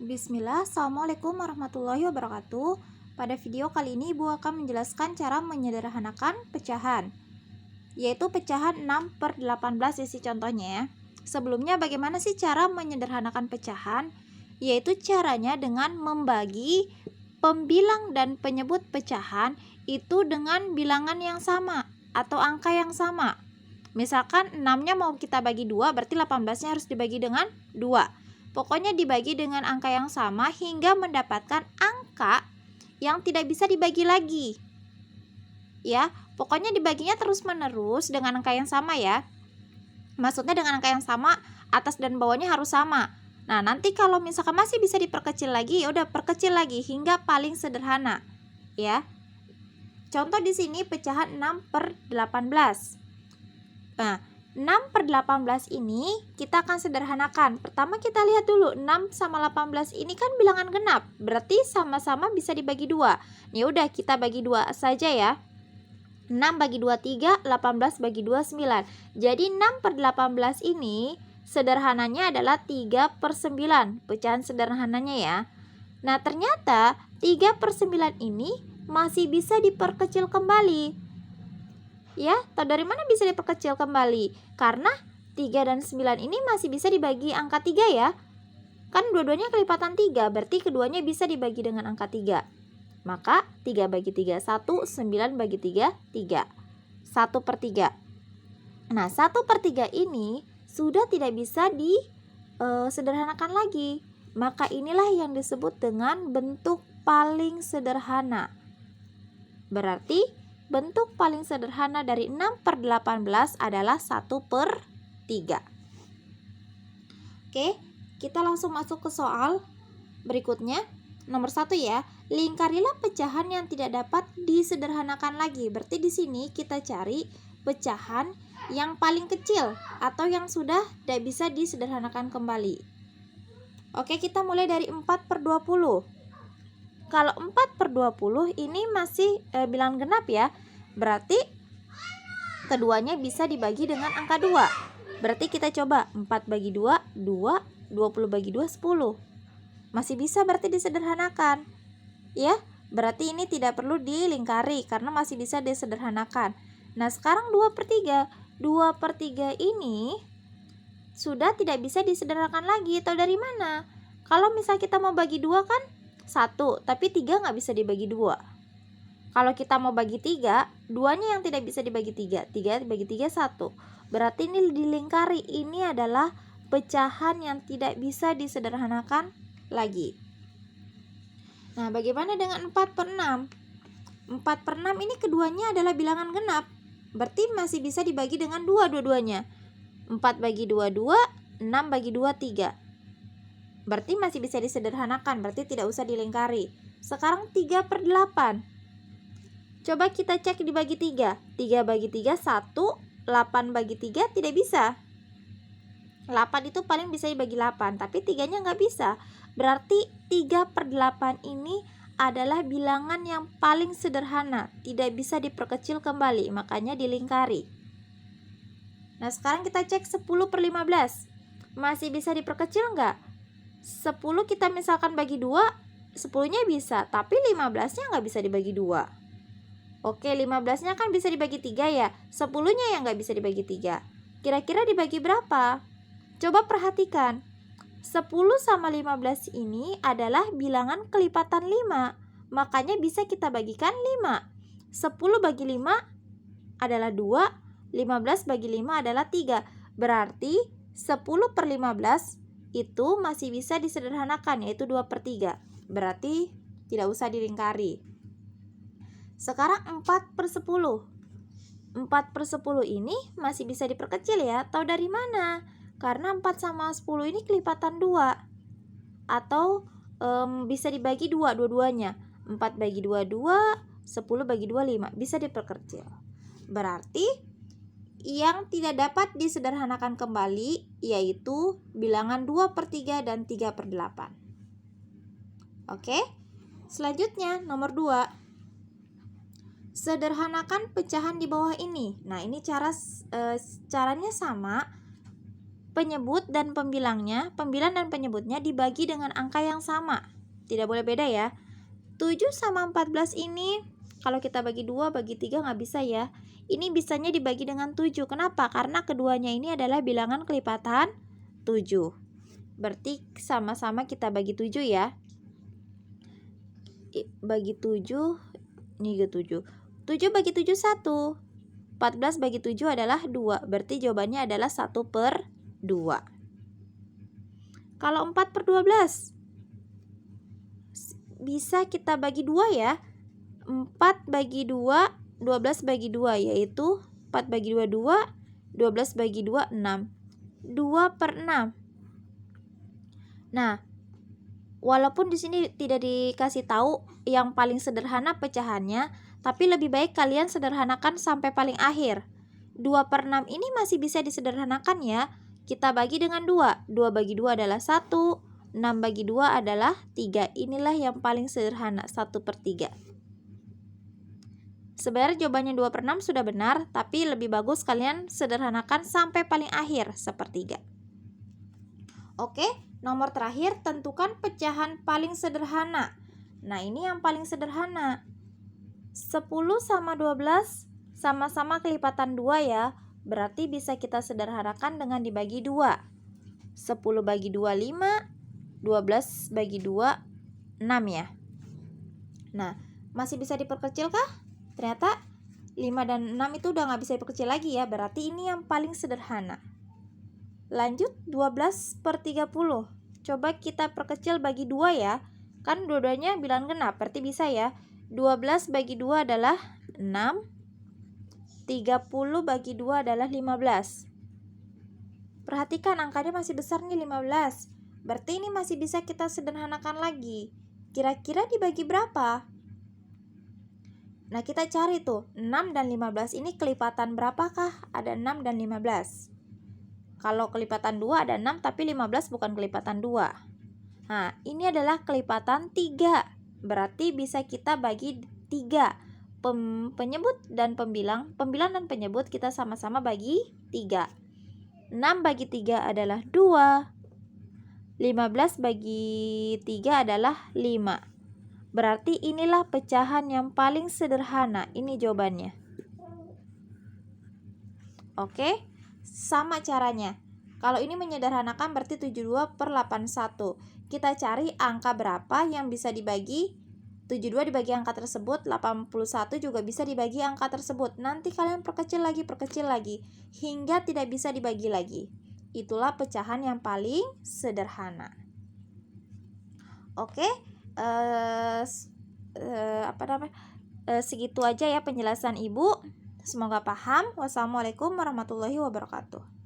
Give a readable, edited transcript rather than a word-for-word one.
Bismillah, Assalamualaikum warahmatullahi wabarakatuh. Pada video kali ini Ibu akan menjelaskan cara menyederhanakan pecahan, yaitu pecahan 6/18 isi contohnya ya. Sebelumnya bagaimana sih cara menyederhanakan pecahan? Yaitu caranya dengan membagi pembilang dan penyebut pecahan itu dengan bilangan yang sama atau angka yang sama. Misalkan 6-nya mau kita bagi 2, berarti 18-nya harus dibagi dengan 2. Pokoknya dibagi dengan angka yang sama hingga mendapatkan angka yang tidak bisa dibagi lagi. Ya, pokoknya dibaginya terus-menerus dengan angka yang sama ya. Maksudnya dengan angka yang sama, atas dan bawahnya harus sama. Nah, nanti kalau misalkan masih bisa diperkecil lagi, ya udah perkecil lagi hingga paling sederhana. Ya. Contoh di sini pecahan 6/18. Nah, 6/18 ini kita akan sederhanakan. Pertama kita lihat dulu 6 sama 18 ini kan bilangan genap, berarti sama-sama bisa dibagi 2. Ya udah kita bagi 2 saja ya. 6 bagi 2 3, 18 bagi 2 9. Jadi 6/18 ini sederhananya adalah 3/9. Pecahan sederhananya ya. Nah, ternyata 3/9 ini masih bisa diperkecil kembali. Ya, tahu dari mana bisa diperkecil kembali? Karena 3 dan 9 ini masih bisa dibagi angka 3 ya. Kan dua-duanya kelipatan 3, berarti keduanya bisa dibagi dengan angka 3. Maka 3 bagi 3 1, 9 bagi 3 3. 1/3. Nah, 1/3 ini sudah tidak bisa disederhanakan lagi. Maka inilah yang disebut dengan bentuk paling sederhana. Berarti bentuk paling sederhana dari 6/18 adalah 1/3. Oke, kita langsung masuk ke soal berikutnya. Nomor 1 ya, lingkarilah pecahan yang tidak dapat disederhanakan lagi. Berarti di sini kita cari pecahan yang paling kecil atau yang sudah tidak bisa disederhanakan kembali. Oke, kita mulai dari 4/20. Kalau 4/20 ini masih bilangan genap ya. Berarti keduanya bisa dibagi dengan angka 2. Berarti kita coba 4 bagi 2, 2, 20 bagi 2, 10. Masih bisa berarti disederhanakan. Ya, berarti ini tidak perlu dilingkari karena masih bisa disederhanakan. Nah, sekarang 2/3. 2/3 ini sudah tidak bisa disederhanakan lagi. Tahu dari mana? Kalau misal kita mau bagi 2 kan 1, tapi 3 nggak bisa dibagi 2. Kalau kita mau bagi 3, 2-nya yang tidak bisa dibagi 3. 3 dibagi 3, 1. Berarti ini dilingkari. Ini adalah pecahan yang tidak bisa disederhanakan lagi. Nah, bagaimana dengan 4/6? 4/6 ini keduanya adalah bilangan genap. Berarti masih bisa dibagi dengan 2 dua-duanya. 4 bagi 2, 2. 6 bagi 2, 3. Berarti masih bisa disederhanakan, berarti tidak usah dilingkari. Sekarang 3/8. Coba kita cek dibagi 3. 3 bagi 3, 1. 8 bagi 3 tidak bisa. 8 itu paling bisa dibagi 8, tapi 3-nya nggak bisa. Berarti 3/8 ini adalah bilangan yang paling sederhana, tidak bisa diperkecil kembali, makanya dilingkari. Nah, sekarang kita cek 10/15. Masih bisa diperkecil nggak? 10 kita misalkan bagi 2, 10-nya bisa, tapi 15-nya nggak bisa dibagi 2. Oke, 15-nya kan bisa dibagi 3 ya, 10-nya yang nggak bisa dibagi 3. Kira-kira dibagi berapa? Coba perhatikan, 10 sama 15 ini adalah bilangan kelipatan 5, makanya bisa kita bagikan 5. 10 bagi 5 adalah 2, 15 bagi 5 adalah 3. Berarti 10/15 itu masih bisa disederhanakan, yaitu 2/3. Berarti tidak usah dilingkari. Sekarang 4/10. 4/10 ini masih bisa diperkecil ya. Tahu dari mana? Karena 4 sama 10 ini kelipatan 2. Atau bisa dibagi 2 dua-duanya. 4 bagi 2, 2. 10 bagi 2, 5. Bisa diperkecil. Berarti yang tidak dapat disederhanakan kembali yaitu bilangan 2/3 dan 3/8. Oke, selanjutnya nomor 2. Sederhanakan pecahan di bawah ini. Nah, ini caranya sama, penyebut dan pembilang dan penyebutnya dibagi dengan angka yang sama. Tidak boleh beda ya. 7 sama 14 ini kalau kita bagi 2, bagi 3 nggak bisa ya. Ini bisanya dibagi dengan 7. Kenapa? Karena keduanya ini adalah bilangan kelipatan 7. Berarti sama-sama kita bagi 7 ya. Bagi 7, ini ke 7. 7 bagi 7, 1. 14 bagi 7 adalah 2. Berarti jawabannya adalah 1/2. Kalau 4/12 bisa kita bagi 2 ya. 4 bagi 2, 12 bagi 2, yaitu 4 bagi 2, 2, 12 bagi 2, 6. 2/6. Nah, walaupun di sini tidak dikasih tahu yang paling sederhana pecahannya, tapi lebih baik kalian sederhanakan sampai paling akhir. 2/6 ini masih bisa disederhanakan ya. Kita bagi dengan 2. 2 bagi 2 adalah 1. 6 bagi 2 adalah 3. Inilah yang paling sederhana, 1/3. Sebenarnya jawabannya 2/6 sudah benar, tapi lebih bagus kalian sederhanakan sampai paling akhir, 1/3. Oke, nomor terakhir, tentukan pecahan paling sederhana. Nah, ini yang paling sederhana. 10 sama 12 sama-sama kelipatan 2 ya. Berarti bisa kita sederhanakan dengan dibagi 2. 10 bagi 2, 5. 12 bagi 2, 6 ya. Nah, masih bisa diperkecil kah? Ternyata 5 dan 6 itu udah nggak bisa diperkecil lagi ya. Berarti ini yang paling sederhana. Lanjut, 12/30. Coba kita perkecil bagi 2 ya. Kan dua-duanya bilangan genap, berarti bisa ya. 12 bagi 2 adalah 6. 30 bagi 2 adalah 15. Perhatikan angkanya masih besar nih, 15. Berarti ini masih bisa kita sederhanakan lagi. Kira-kira dibagi berapa? Nah, kita cari tuh, 6 dan 15 ini kelipatan berapakah? Ada 6 dan 15. Kalau kelipatan 2 ada 6, tapi 15 bukan kelipatan 2. Nah, ini adalah kelipatan 3. Berarti bisa kita bagi 3. Penyebut dan pembilang dan penyebut kita sama-sama bagi 3. 6 bagi 3 adalah 2. 15 bagi 3 adalah 5. Berarti inilah pecahan yang paling sederhana. Ini jawabannya. Oke, sama caranya. Kalau ini menyederhanakan berarti 72/81. Kita cari angka berapa yang bisa dibagi. 72 dibagi angka tersebut, 81 juga bisa dibagi angka tersebut. Nanti kalian perkecil lagi, hingga tidak bisa dibagi lagi. Itulah pecahan yang paling sederhana. Oke, segitu aja ya penjelasan Ibu. Semoga paham. Wassalamualaikum warahmatullahi wabarakatuh.